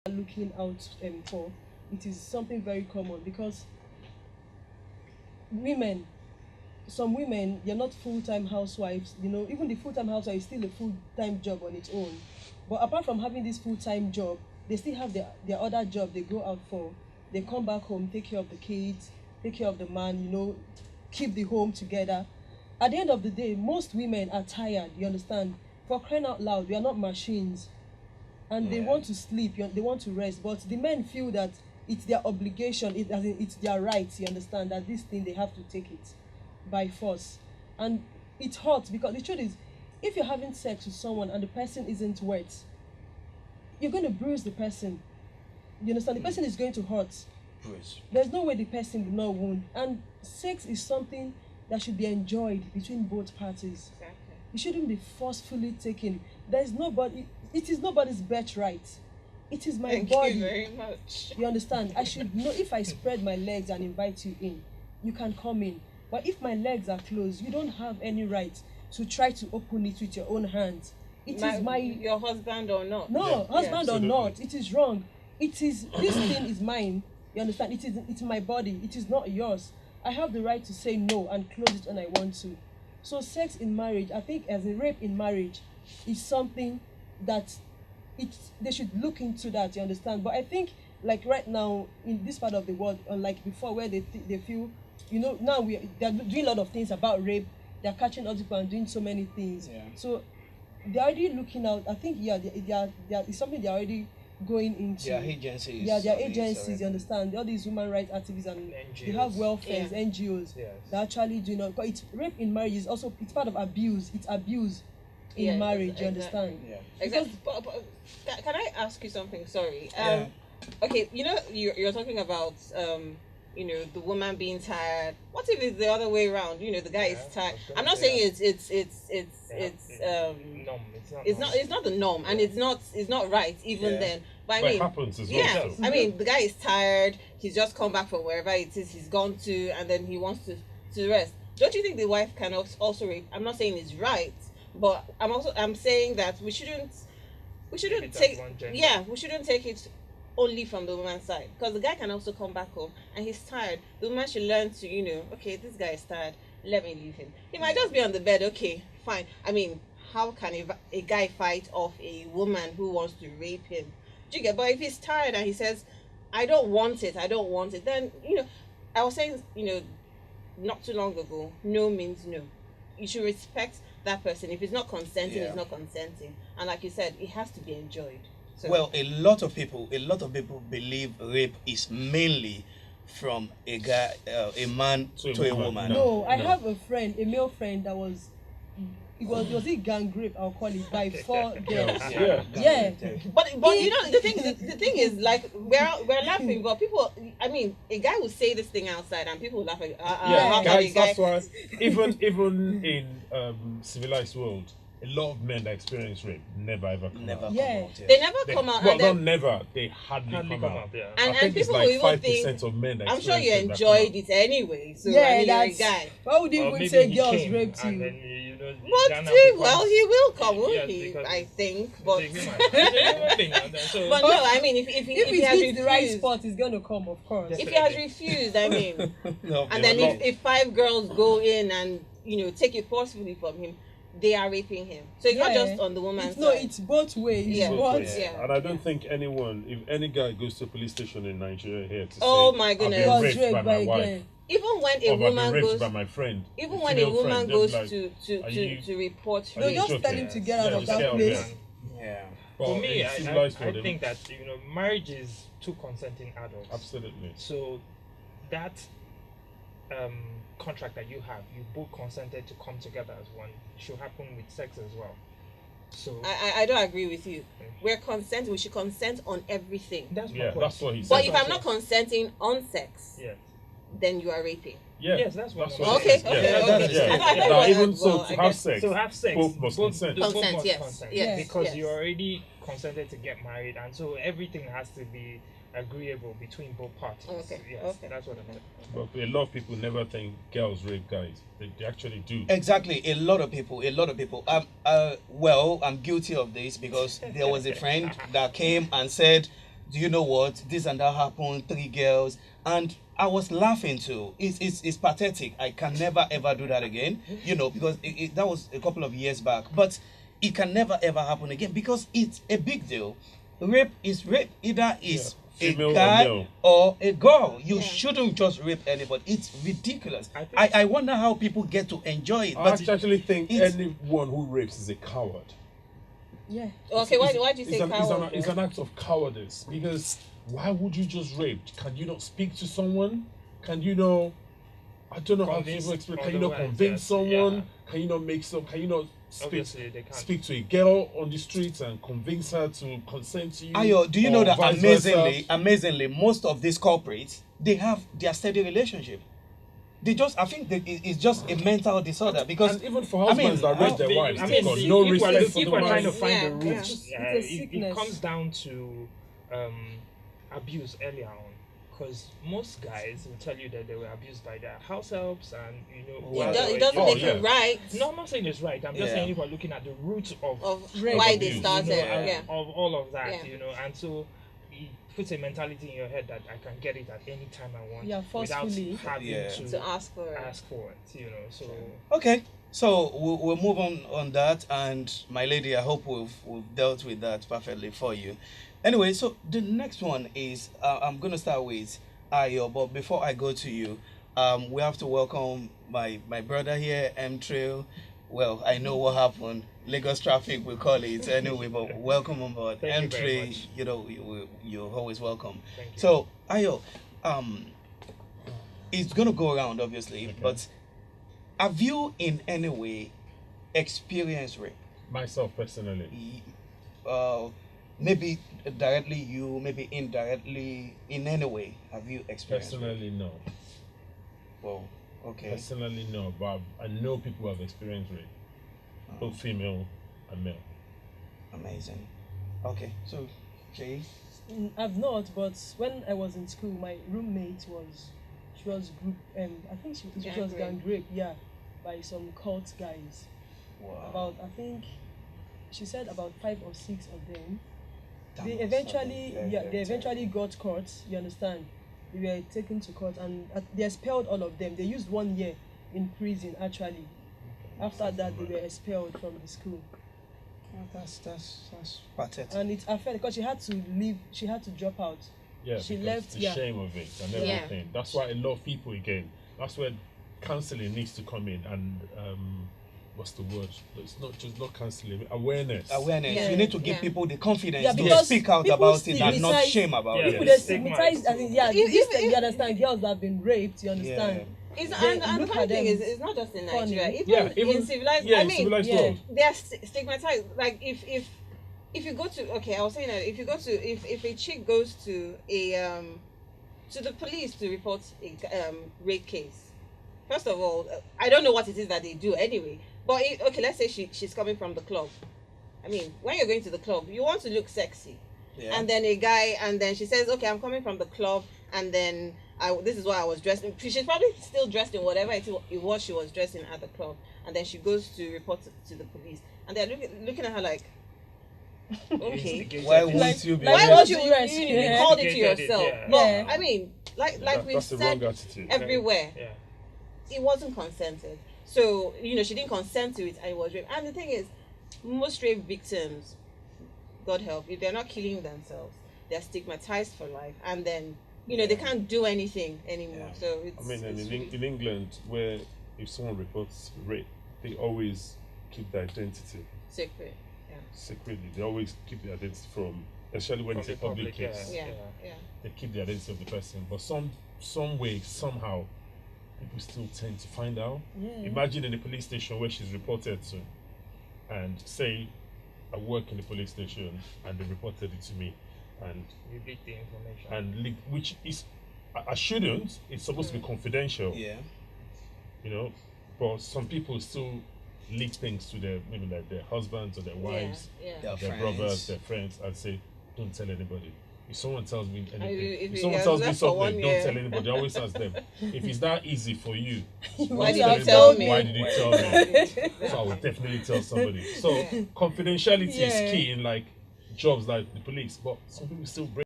are looking out for, it is something very common because women, some women, they're not full-time housewives. Even the full-time housewife is still a full-time job on its own. But apart from having this full-time job, they still have their other job they go out for. They come back home, take care of the kids, take care of the man, keep the home together. At the end of the day, most women are tired, you understand? For crying out loud, we are not machines. And they want to sleep, they want to rest. But the men feel that it's their obligation, it's their right, you understand, that this thing they have to take it by force. And it hurts because the truth is, if you're having sex with someone and the person isn't wet, you're going to bruise the person. You understand? The person is going to hurt. Bruise. There's no way the person will not wound. And sex is something that should be enjoyed between both parties. Exactly. It shouldn't be forcefully taken. It is nobody's birthright. It is my body. Thank you very much. You understand? I should know if I spread my legs and invite you in, you can come in. But if my legs are closed, you don't have any right to try to open it with your own hands. Your husband or not. No, Yeah, husband or absolutely. not, it is wrong. This thing is mine. You understand? It's my body. It is not yours. I have the right to say no and close it when I want to. So sex in marriage, I think as a rape in marriage, is something that they should look into that, you understand? But I think like right now in this part of the world, unlike before where they feel, now they're doing a lot of things about rape, they're catching other people and doing so many things. Yeah. So they're already looking out. I think it's something they're already going into. Their agencies. Yeah, their are these agencies, already. you understand? All these human rights activists and they NGOs. have welfares, Yeah. NGOs. Yes. They're actually doing because it's rape in marriage is also it's part of abuse. It's abuse in marriage, you understand? Yeah. Exactly. But can I ask you something? Sorry. Yeah. Okay, you're talking about the woman being tired. What if it's the other way around? The guy is Yeah, tired. of I'm course, not saying yeah. it's Norm. it's not the norm, and it's not right even Yeah. then. But I But it mean, happens as well. yeah, so. I mean the guy is tired. He's just come back from wherever it is he's gone to, and then he wants to rest. Don't you think the wife can also rape? I'm not saying it's right, but I'm saying that we shouldn't it as take one gender. we shouldn't take it only from the woman's side, because the guy can also come back home and he's tired. The woman should learn to okay, this guy is tired, let me leave him. He might just be on the bed. Okay, fine. I mean, how can a guy fight off a woman who wants to rape him? Do you get? But if he's tired and he says, I don't want it, then I was saying, not too long ago, no means no. You should respect that person. If he's not consenting, Yeah. he's not consenting. And like you said, it has to be enjoyed. So, Well, a lot of people believe rape is mainly from a man to a woman. No, I No. have a male friend that was it gang rape, I'll call it, by 4 girls. Yeah. Yeah. but the thing is, like, we're laughing, but people, I mean, a guy will say this thing outside and people will laugh at Yeah, how can a guys, guy that's why even in civilized world, a lot of men that experience rape never ever come Never out. Yeah. come out. they never They, come out, well, and not then, never. They hardly come out. Yeah. and I think it's people like will even 5% think, of men that I'm sure you experience rape that come enjoyed out. it anyway. So Yeah, I mean, you're a that's guy. why would you Or even maybe say he girls came, raped and you? then, But Ghana he will come, won't Yes, he? because I think, it's but a human. It's a human thing, and then, so but no, I mean, if If he it has hits the right refused, spot, it's gonna come, of course. if he has refused, I mean, No, and Yeah, then no. if 5 girls go in and take it forcefully from him, they are raping him. So it's not Yeah. just on the woman's No, side. it's both ways. Yeah. But Yeah. And I don't think anyone, if any guy goes to a police station in Nigeria here to Oh say, my goodness. I've was been raped by my raped wife, again. Even when a or I've been woman raped goes, by my friend, even a when a female woman friend, goes they'll be like, "Are you- to report No, rape, just It's tell okay. him to get out Yeah, of just that get out place. there. Yeah. But for me, in I civilized world, think that marriage is two consenting adults. absolutely. So that contract that you have, you both consented to come together as one, should happen with sex as well. So I don't agree with you. We're consenting. We should consent on everything. that's my Yeah, point. that's what he said. But if I'm not consenting on sex, Yeah. then you are raping. Yeah, Yes, that's what I'm what Okay, he saying. said. okay, Yeah, okay. that's- yeah. I thought Now, that was- even so, well, to I have guess- sex, So have sex. both must consent. both Consent, must yes, consent. yes, Because yes. you already consented to get married, and so everything has to be agreeable between both parties. Okay, Yes, okay. that's what I'm saying. But a lot of people never think girls rape guys. They actually do. Exactly, a lot of people. Well, I'm guilty of this because there was a friend that came and said do you know what, this and that happened, 3 girls, and I was laughing too. It's pathetic. I can never ever do that again, you know, because that was a couple of years back. But it can never ever happen again because it's a big deal. Rape is rape. Either is a Female or guy male. or a girl. You Yeah. shouldn't just rape anybody. It's ridiculous. I think- I wonder how people get to enjoy it. I But actually think it's- anyone who rapes is a coward. Yeah. Okay, why do you It's say an, coward? it's an act of cowardice because why would you just rape? Can you not speak to someone? Can you not? I don't know how to Convince even explain. Can you not otherwise, convince yes, someone? yeah. Can you not make some? Can you not speak, Obviously, they can't. speak to a girl on the streets and convince her to consent to you? Ayo, do you or know that vice versa? amazingly, most of these culprits, they have their steady relationship. They just, I think it's just a mental disorder because And even for I mean, husbands that rape their They- wives, I they've mean, got no if respect we're, for if the we're trying to wives. find Yeah, the yeah. roots, It's a it sickness. comes down to abuse earlier on. Because most guys will tell you that they were abused by their house helps, and you know. It It doesn't Oh, make yeah. it right No, I'm not saying it's right. I'm just Yeah. saying if we're looking at the root of Rape. why Abuse, they you started. know, Yeah. of all of that, Yeah. you know, and so it puts a mentality in your head that I can get it at any time I want, Yeah, without forcefully. having Yeah. To ask for it. ask for it, you know. So okay. So we'll move on that, and my lady, I hope we've dealt with that perfectly for you. Anyway, so the next one is I'm gonna start with Ayo, but before I go to you, we have to welcome my brother here, M Trail. Well, I know what happened. Lagos traffic, we call it anyway, but welcome on board. Thank you M very Trail, much. you know, you're always welcome. thank you. So Ayo, it's gonna go around obviously, Okay. but have you in any way experienced rape? Myself personally, Maybe directly you, maybe indirectly, in any way, have you experienced rape? personally no. Well, okay. Personally no, but I know people who have experienced rape, both female and male. Amazing. Okay, so Jay, I've not, but when I was in school, my roommate she was group, I think she was Gang gang rape, yeah, by some cult guys. wow. I think she said about 5 or 6 of them. That They must have eventually, been very, yeah, very they eventually terrible. got caught. You understand? They were taken to court, and they expelled all of them. They used 1 year in prison. Actually, after that, they were expelled from the school, Oh, that's pathetic. and it affected because she had to leave. She had to drop out. Yeah, She because left, the yeah. shame of it and Yeah. everything. That's why a lot of people again. That's where counselling needs to come in and what's the word? It's not counselling, awareness. Awareness. Yeah. You need to give Yeah. people the confidence Yeah, to because speak out people about it and not stigmatize- shame about Yeah, it. People yeah. they stigmatize. I mean, yeah, If- this if- thing, you if- understand? Girls that have been raped. You understand? Yeah. It's, They and the look funny at thing them is, it's not just in funny. Nigeria. Yeah, Even in even civilized, yeah, I in mean, civilized yeah. world. they're stigmatized. Like if you go to, okay, I was saying that if you go to, if a chick goes to a to the police to report a rape case, first of all, I don't know what it is that they do anyway. But okay, let's say she's coming from the club. I mean, when you're going to the club, you want to look sexy. Yeah. And then a guy, and then she says, okay, I'm coming from the club, and then this is why I was dressed. She's probably still dressed in whatever it was she was dressed in at the club, and then she goes to report to the police, and they're looking at her like, okay, Instigated Why it. won't you be? like why what won't you? you rest, You yeah. called it to Instigated it, yourself. yeah. But Yeah. I mean, like we've That's the wrong said attitude. everywhere, Yeah. it wasn't consented. So she didn't consent to it, and it was rape. And the thing is, most rape victims, God help, if they're not killing themselves, they're stigmatized for life, and then they can't do anything anymore. Yeah. So it's. I mean, and it's in, really- in England, where if someone reports rape, they always keep their identity secret. Yeah. secretly. They always keep the identity from, especially when From it's a the public public, yeah. case. Yeah. Yeah. Yeah. They keep the identity of the person, but some way, somehow, people still tend to find out. Yeah. Imagine in a police station where she's reported to, and say, I work in the police station, and they reported it to me, and You leak the information. which is, I shouldn't. It's supposed to be confidential, Yeah. you know. But some people still leak things to maybe like their husbands or their wives, Yeah. Their their friends. brothers, their friends, and say, don't tell anybody. If someone tells me anything, if if it someone has tells me left for 1 something, don't year. tell anybody. I always ask them, if it's that easy for you, Why not did tell you tell anybody, me? Why did you tell me? So I will definitely tell somebody. So Yeah. confidentiality Yeah. is key in like jobs like the police, but some people still break